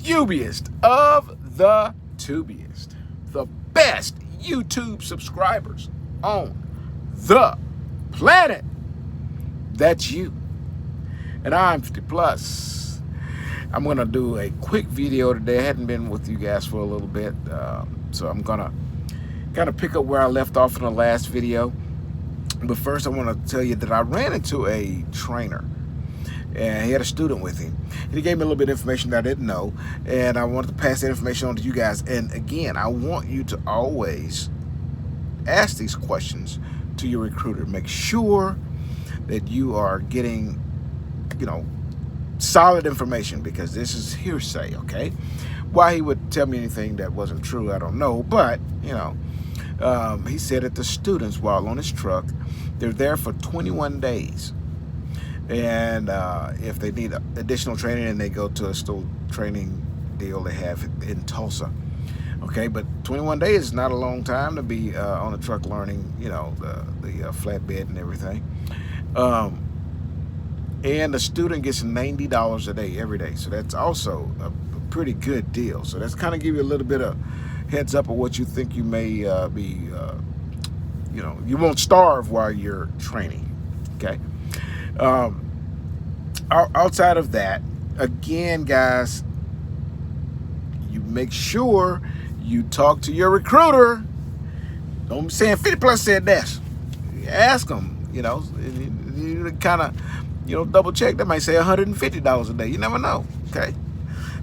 tubiest of the tubiest, the best YouTube subscribers on the planet. That's you. And I'm 50 plus. I'm gonna do a quick video today. I hadn't been with you guys for a little bit, so I'm gonna kind of pick up where I left off in the last video. But first I want to tell you that I ran into a trainer, and he had a student with him, and he gave me a little bit of information that I didn't know, and I wanted to pass that information on to you guys. And again, I want you to always ask these questions to your recruiter. Make sure that you are getting, solid information, because this is hearsay, okay? Why he would tell me anything that wasn't true, I don't know, but, he said that the students, while on his truck, they're there for 21 days. And if they need additional training, and they go to a still training deal they have in Tulsa. Okay, but 21 days is not a long time to be on a truck learning, the flatbed and everything. And the student gets $90 a day every day. So that's also a pretty good deal. So that's kind of give you a little bit of heads up of what you think you may be, you won't starve while you're training, okay? Outside of that, again, guys, you make sure you talk to your recruiter. Don't be saying 50 plus said that. Ask them, you kind of, double check. They might say $150 a day. You never know, okay?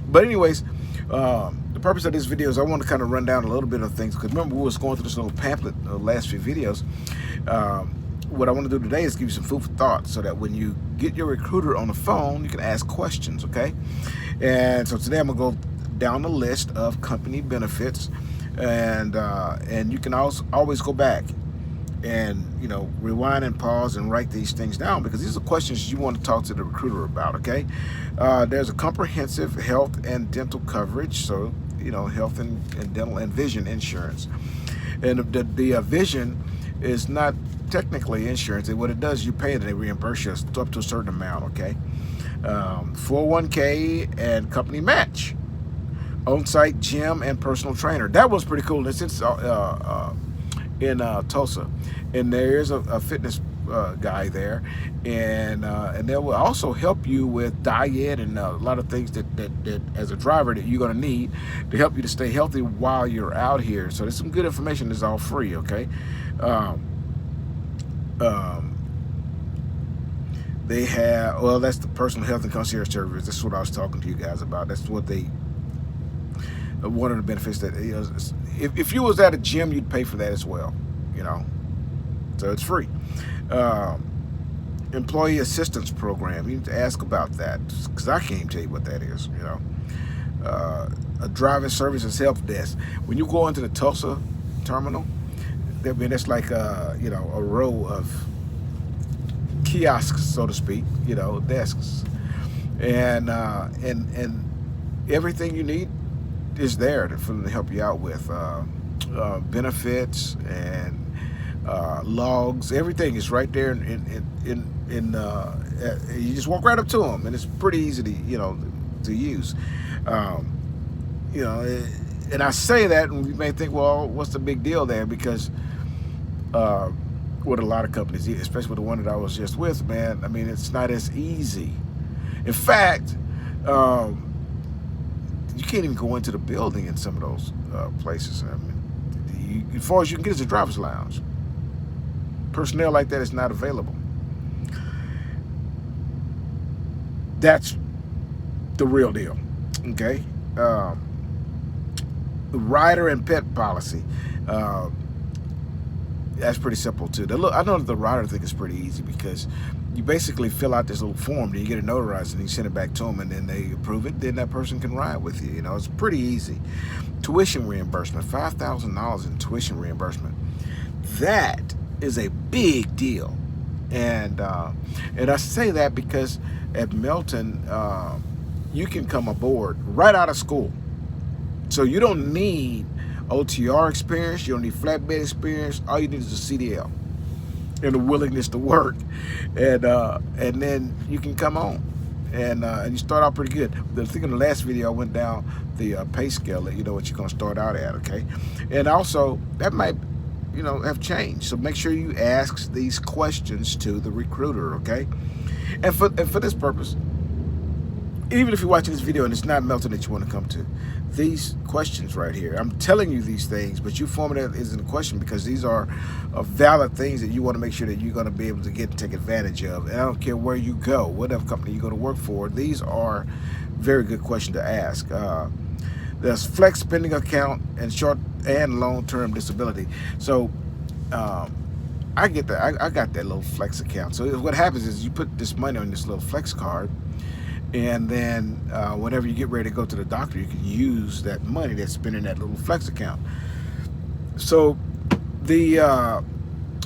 But anyways, the purpose of this video is I want to kind of run down a little bit of things, because remember we was going through this little pamphlet the last few videos. What I want to do today is give you some food for thought, so that when you get your recruiter on the phone, you can ask questions, okay? And so today I'm gonna go down the list of company benefits, and you can also always go back and rewind and pause and write these things down, because these are questions you want to talk to the recruiter about, okay? There's a comprehensive health and dental coverage, so health and dental and vision insurance. And the vision is not technically insurance. What it does, you pay it and they reimburse you up to a certain amount, okay? 401k and company match, on-site gym and personal trainer. That was pretty cool. It's in Tulsa, and there is a fitness guy there, and they will also help you with diet and a lot of things that as a driver that you're going to need to help you to stay healthy while you're out here. So there's some good information that's all free, okay? They have, well, that's the personal health and concierge service. That's what I was talking to you guys about. That's what one of the benefits that, if you was at a gym, you'd pay for that as well, so it's free. Employee assistance program, you need to ask about that, because I can't tell you what that is. A driving services help desk. When you go into the Tulsa terminal, that's like a row of kiosks, so to speak, desks, and everything you need is there for them to help you out with benefits and logs. Everything is right there, you just walk right up to them, and it's pretty easy to use. And I say that, and you may think, well, what's the big deal there? Because with a lot of companies, especially with the one that I was just with, man, I mean, it's not as easy. In fact, you can't even go into the building in some of those places. I mean, as far as you can get is a driver's lounge. Personnel like that is not available. That's the real deal, okay? The rider and pet policy. That's pretty simple too. I know that the rider thing is pretty easy, because you basically fill out this little form, then you get it notarized, and you send it back to them, and then they approve it. Then that person can ride with you. It's pretty easy. Tuition reimbursement, $5,000 in tuition reimbursement. That is a big deal, and I say that because at Melton, you can come aboard right out of school, so you don't need OTR experience, you don't need flatbed experience. All you need is a CDL and a willingness to work, and then you can come on and you start out pretty good. I think in the last video I went down the pay scale that you know what you're going to start out at, okay? And also that might, you know, have changed. So make sure you ask these questions to the recruiter, okay? And for this purpose, even if you're watching this video and it's not Melton that you want to come to, these questions right here, I'm telling you these things, but you forming it as a question because these are valid things that you want to make sure that you're going to be able to get and take advantage of. And I don't care where you go, whatever company you go to work for, these are very good questions to ask. There's flex spending account and short and long-term disability. So I get that. I got that little flex account. So what happens is you put this money on this little flex card, and then whenever you get ready to go to the doctor, you can use that money that's spent in that little flex account. So the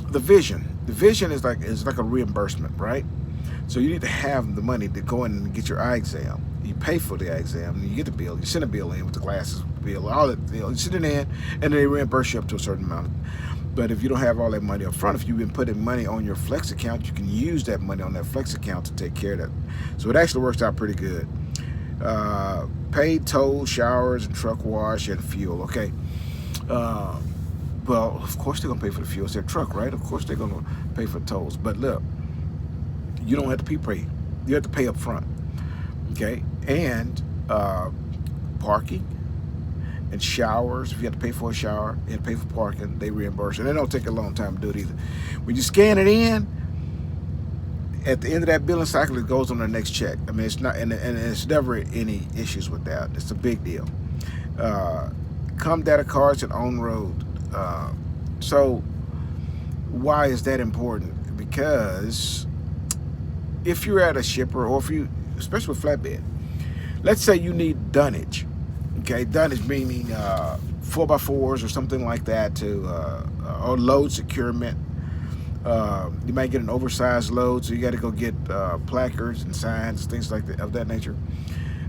vision is like a reimbursement, right? So you need to have the money to go in and get your eye exam. You pay for the eye exam, and you get the bill. You send a bill in with the glasses bill, all that bill. You send it in, and then they reimburse you up to a certain amount. But if you don't have all that money up front, if you've been putting money on your flex account, you can use that money on that flex account to take care of that. So it actually works out pretty good. Paid tolls, showers, and truck wash, and fuel. Okay. Well, of course they're gonna pay for the fuel. It's their truck, right? Of course they're gonna pay for tolls. But look, you don't have to pay. You have to pay up front. Okay, and parking and showers. If you have to pay for a shower, you have to pay for parking, they reimburse. And it don't take a long time to do it either. When you scan it in, at the end of that billing cycle, it goes on the next check. I mean, it's not, and it's never any issues with that. It's a big deal. Data cards and on road. So why is that important? Because if you're at a shipper, or if you, especially with flatbed, let's say you need dunnage. Okay, dunnage meaning 4x4s or something like that to or load securement. You might get an oversized load, so you got to go get placards and signs, things like that of that nature.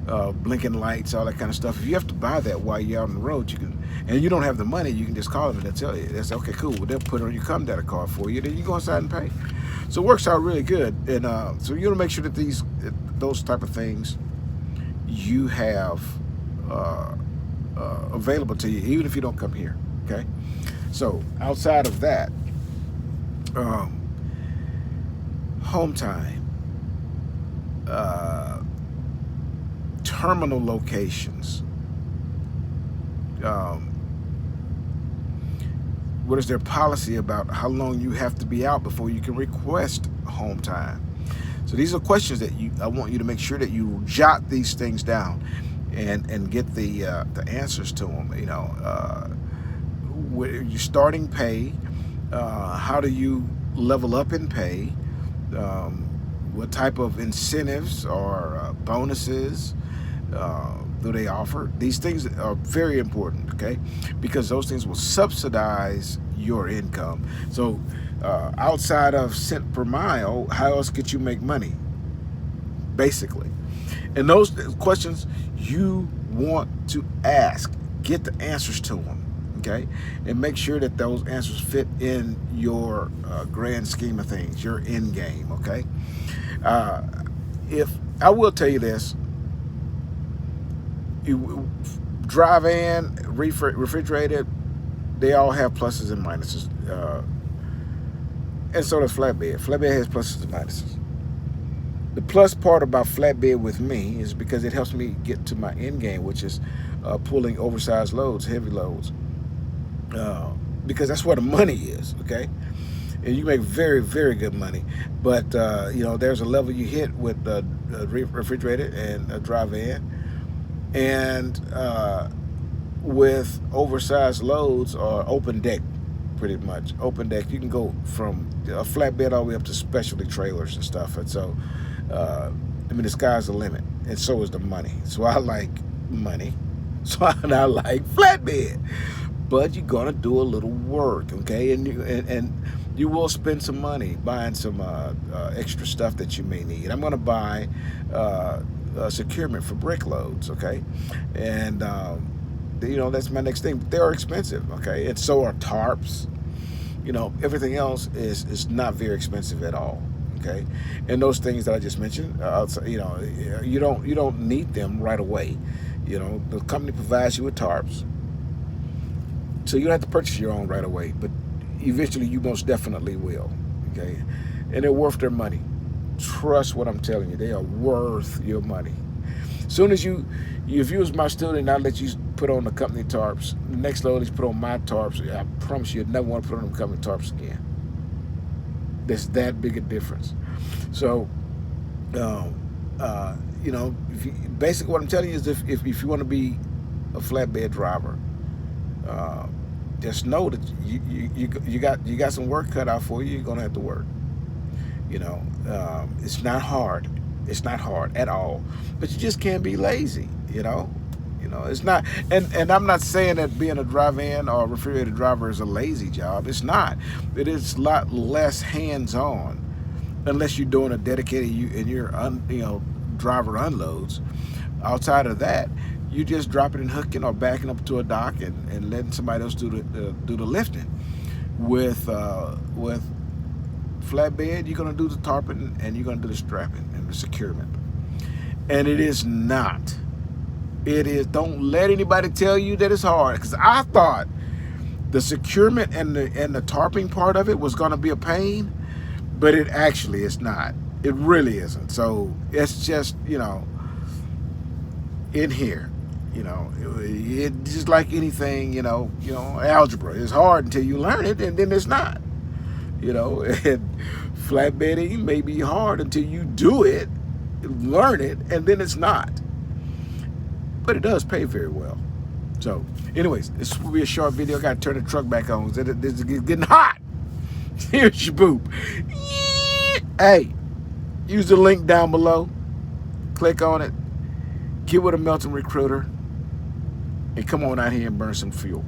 Blinking lights, all that kind of stuff. If you have to buy that while you're out on the road, you can, and you don't have the money, you can just call them and they'll tell you. They'll say, okay, cool. Well, they'll put it on your data card for you. Then you go inside and pay. So it works out really good. And so you want to make sure that those type of things you have available to you, even if you don't come here. Okay. So outside of that, home time, terminal locations. What is their policy about how long you have to be out before you can request home time? So these are questions that I want you to make sure that you jot these things down and get the answers to them. You know, where your starting pay, how do you level up in pay, what type of incentives or bonuses do they offer? These things are very important, okay? Because those things will subsidize your income. So outside of cent per mile, how else could you make money? Basically. And those questions you want to ask, get the answers to them, okay? And make sure that those answers fit in your grand scheme of things, your end game, okay? If I will tell you this, dry van, refrigerated, they all have pluses and minuses. And so does flatbed. Flatbed has pluses and minuses. The plus part about flatbed with me is because it helps me get to my end game, which is pulling oversized loads, heavy loads. Because that's where the money is, okay? And you make very, very good money. But, you know, there's a level you hit with refrigerated and a dry van. And with oversized loads or open deck, pretty much. Open deck, you can go from a flatbed all the way up to specialty trailers and stuff. And so, I mean, the sky's the limit. And so is the money. So I like money. So I like flatbed. But you're gonna do a little work, okay? And you will spend some money buying some extra stuff that you may need. I'm gonna buy securement for brick loads, okay? And you know, that's my next thing. They are expensive, okay? And so are tarps. You know, everything else is not very expensive at all, Okay, and those things that I just mentioned, you know, you don't need them right away. You know, the company provides you with tarps, so you don't have to purchase your own right away, but eventually you most definitely will. Okay, and they're worth their money. Trust what I'm telling you; they are worth your money. Soon as if you was my student, I'll let you put on the company tarps. The next load is put on my tarps. I promise you'd never want to put on the company tarps again. There's that big a difference. So, you know, basically what I'm telling you is if you want to be a flatbed driver, just know that you got some work cut out for you. You're gonna have to work. You know, it's not hard. It's not hard at all. But you just can't be lazy. You know, it's not. And I'm not saying that being a drive-in or refrigerator driver is a lazy job. It's not. It is a lot less hands-on, unless you're doing a dedicated driver unloads. Outside of that, you just dropping and hooking or backing up to a dock and letting somebody else do the lifting. With flatbed, you're gonna do the tarping and you're gonna do the strapping and the securement. And it is not. It is. Don't let anybody tell you that it's hard, because I thought the securement and the tarping part of it was gonna be a pain, but it actually is not. It really isn't. So it's just, you know, in here, you know, it just like anything, you know, algebra is hard until you learn it, and then it's not. You know, and flatbedding may be hard until you do it, learn it, and then it's not. But it does pay very well. So, anyways, this will be a short video. I got to turn the truck back on. This is getting hot. Here's your boop. Hey, use the link down below. Click on it. Get with a Melton recruiter. And come on out here and burn some fuel.